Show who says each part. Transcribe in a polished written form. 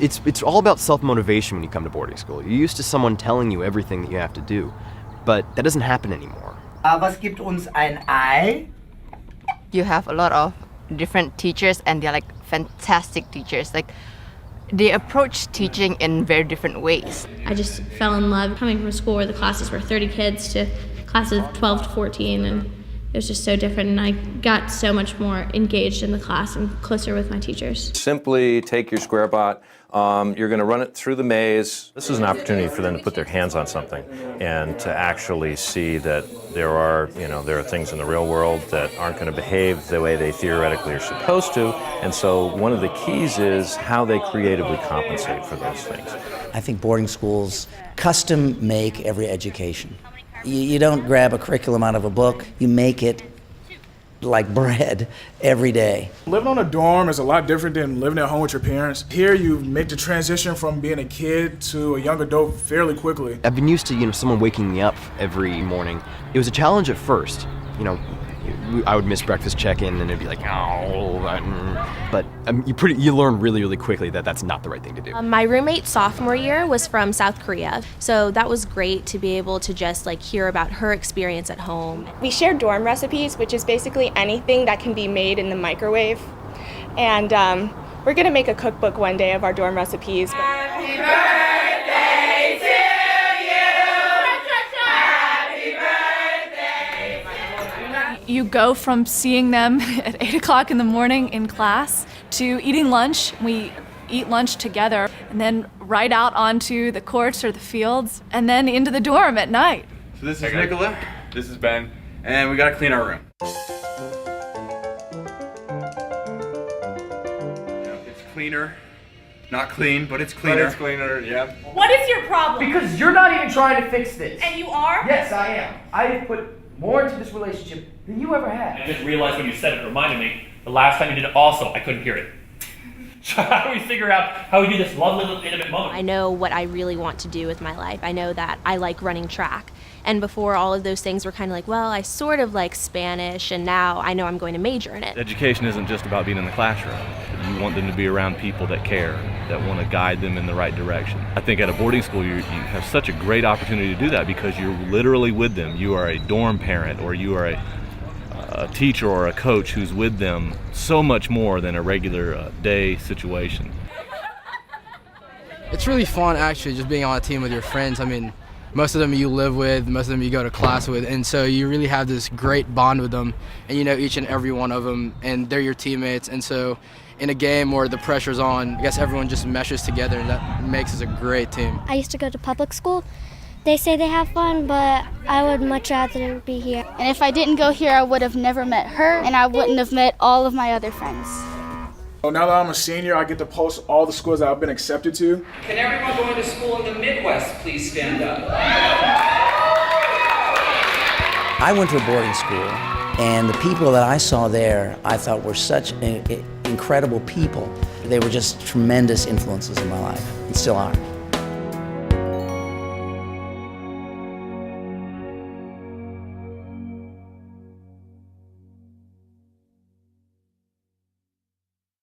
Speaker 1: It's all about self-motivation when you come to boarding school. You're used to someone telling you everything that you have to do, but that doesn't happen anymore.
Speaker 2: Was gibt uns ein Ei?
Speaker 3: You have a lot of different teachers, and they're like fantastic teachers. Like, they approach teaching in very different ways.
Speaker 4: I just fell in love coming from a school where the classes were 30 kids to classes of 12 to 14, and it was just so different, and I got so much more engaged in the class and closer with my teachers.
Speaker 5: Simply take your square bot, you're going to run it through the maze. This is an opportunity for them to put their hands on something and to actually see that there are things in the real world that aren't going to behave the way they theoretically are supposed to, and so one of the keys is how they creatively compensate for those things.
Speaker 6: I think boarding schools custom make every education. You don't grab a curriculum out of a book, you make it like bread every day.
Speaker 7: Living on a dorm is a lot different than living at home with your parents. Here you make the transition from being a kid to a young adult fairly quickly.
Speaker 1: I've been used to, someone waking me up every morning. It was a challenge at first. I would miss breakfast check-in and it'd be like, oh, but you learn really, really quickly that that's not the right thing to do.
Speaker 8: My roommate sophomore year was from South Korea, so that was great to be able to just hear about her experience at home.
Speaker 9: We share dorm recipes, which is basically anything that can be made in the microwave, and we're gonna make a cookbook one day of our dorm recipes.
Speaker 10: Happy birthday to you! Happy birthday!
Speaker 11: You go from seeing them at 8 o'clock in the morning in class to eating lunch. We eat lunch together, and then right out onto the courts or the fields, and then into the dorm at night.
Speaker 12: So this is Nicola, this is Ben, and we gotta clean our room. It's cleaner. Not clean, but it's cleaner. But it's cleaner, yeah.
Speaker 10: What is your problem?
Speaker 2: Because you're not even trying to fix this.
Speaker 10: And you are?
Speaker 2: Yes, I am. I have put more into this relationship than you ever had.
Speaker 13: I just realized when you said it reminded me, the last time you did it also, I couldn't hear it. So how do we figure out how we do this lovely little intimate moment?
Speaker 8: I know what I really want to do with my life. I know that I like running track. And before, all of those things were kind of like, well, I sort of like Spanish, and now I know I'm going to major in it.
Speaker 5: Education isn't just about being in the classroom. You want them to be around people that care, that want to guide them in the right direction. I think at a boarding school you have such a great opportunity to do that because you're literally with them. You are a dorm parent, or you are a teacher or a coach who's with them so much more than a regular day situation.
Speaker 14: It's really fun actually just being on a team with your friends. I mean, most of them you live with, most of them you go to class with, and so you really have this great bond with them, and you know each and every one of them, and they're your teammates, and so in a game where the pressure's on, I guess everyone just meshes together, and that makes us a great team.
Speaker 15: I used to go to public school. They say they have fun, but I would much rather be here.
Speaker 16: And if I didn't go here, I would have never met her, and I wouldn't have met all of my other friends.
Speaker 7: So now that I'm a senior, I get to post all the schools that I've been accepted to.
Speaker 17: Can everyone going to school in the Midwest please stand up?
Speaker 6: I went to a boarding school, and the people that I saw there, I thought were such incredible people. They were just tremendous influences in my life, and still are.